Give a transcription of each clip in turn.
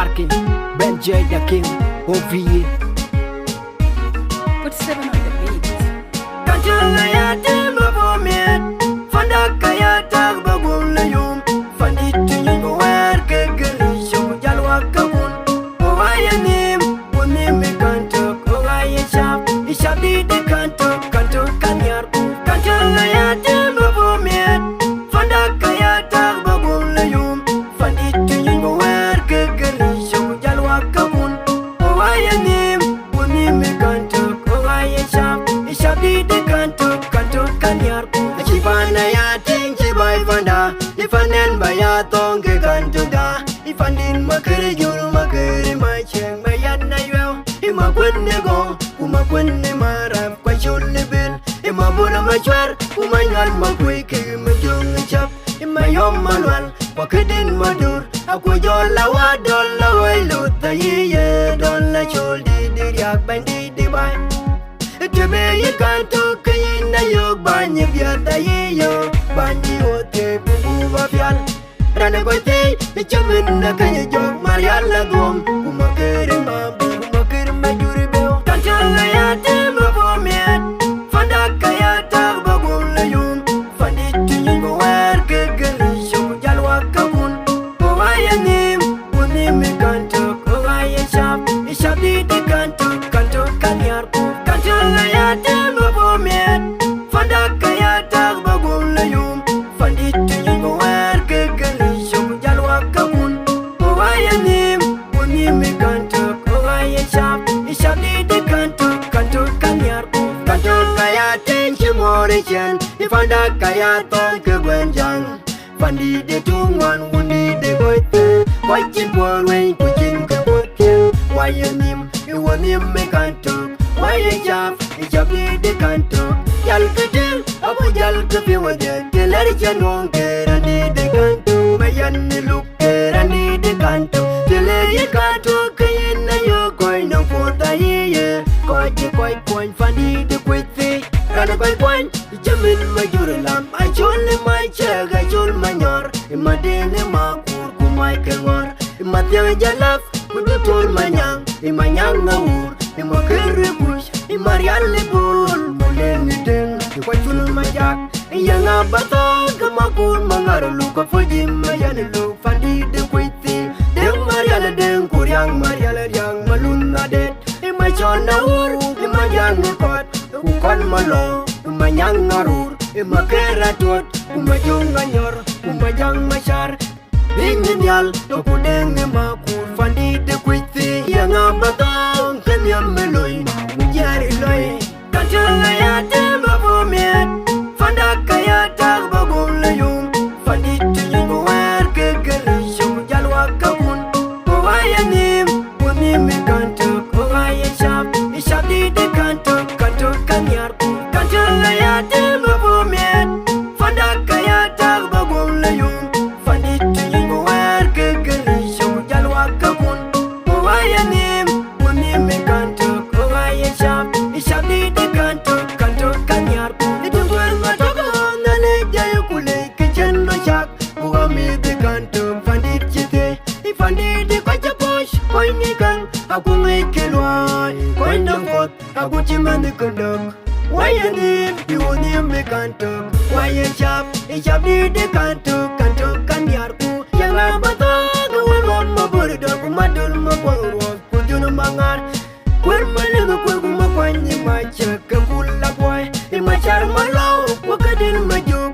Parking, Ben J the King, OVA. Put 7 on the beat. Kanjala ya tema bomet, fanda kaya tag bagul layum, fandi tunyingo wer kegeli show jalwa kabun. Owaya nim, unim kanto, owaya shap, ishap di kanto, kanto kanyar. Kanjala ya tema bomet, fanda kaya tag bagul layum, fandi tunyingo wer kegeli show jalwa kabun. Owaya nim, unim kanto, owaya shap. Shabdi de kanto kanyar ku Chibana ya ting chibai fanda Ifanen baya tong ke kanto da Ifandin makere juru makere macheng Bayan na yeo Ima kwenne go Uma kwenne marap Kwa shule bil Ima buna machwar Uma nyal makwe ke majung chap Ima yom malwal Wakidin madur Aku jola wa dola wailuta Ye dola chol di diriak bandi di bay Tebe ye kanto kayin na yo banyi biata ye yo banyi ote bubu bafial rana gote chamin na kanye jog marial la gom umakere majuri beo kanto la ya tema bomet fanda kaya tag bagul la yum fandi tunyingo wer kegeli show jalwa kabun owaya nim unim kanto owaya shap di de kanto kanyar la ya tema bomet fanda kaya tag bagul layum fandi tunyingo wer kegeli show jalwa kabun owaya nim unim kanto owaya shap di de kanto kanyar kanto kaya tenchi morichen ifanda kaya tong kegwenjang fandi de tungwan wundi de goite wajin porwe kuchin kebote wayanim iwanim kanto Why jump? Jump the canto. Yal kete, abu yal kepi wajah. Kelar janong kerani de canto. Mayan look kerani de canto. Kelar canto kayin na yo koi no pota ye. Koi point fandi de kwete. Rana koi jamin majur lam. I chole my cheg, I chol manyor. Imadene makur kumai kelwar. Imatyang jalaf kudu tol manyang. Imanyang ngawur. Imakere bush, imarial lebol, molen deng, ikwajul majak, iyanga bata, kamakul mangar luka fojim mayan lu fandi de kwiti, deng marial deng kuryang marial yang malun adet, imachon daur, imayang kot, ukon malo, imanyang ngarur, imakera tot, umajung ganyor, umajang mashar, Bingyal, dokudeng makur fandi de kwiti, iyanga bata. Yam meloy, yari loy. Kanjala ya tema bomet, fanda kaya tag bagul layum, fandi tunyingo wer kegeli show jalwa kabun. Owaya nim, unim kanto, owaya shap di de kanto kanyar. Kanjala ya tema bomet, fanda kaya tag bagul layum, fandi tunyingo wer kegeli show jalwa kabun. Owaya nim. Shabdi de kanto kanyar. Itungwer matoko nale jayo kule kitchen no shak. Uwami de kanto fandi chite. Ifandi de kwacha posh koi nikan. Aku ngekelwa koi ndangkot. Aku ciman de kondok. Waya nim iwonim me kanto. Waya shabdi de kanto kanyar ku. Yang labata gawal wam maburdo kumadul mapurwak kujun mangar. Kwer malega kwer kumakwanyi macha kembula boy imachar malo wakadin majuk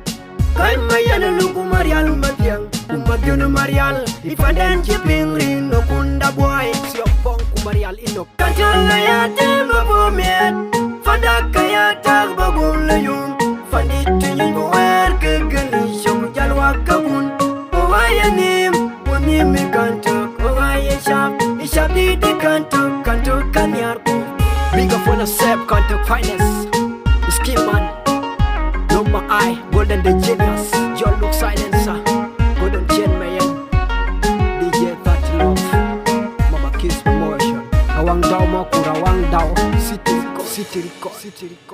kai mayana luku marial matyang kumadyun marial ifaden chiping rino kunda boy siopong kumarial inok kanjala ya tema bomet fanda kaya tag bagul layum fandi tunyingo wer kegeli show jalwa kabun owaya nim unim kanto owaya shap di de kanto kanyar. Big up on yourself, contact finance. Skill man, look my eye, golden the genius. Your look silencer, golden chain man. DJ 30 love, Mama Kiss promotion. Awang daw mo, kurawang daw. City Rico.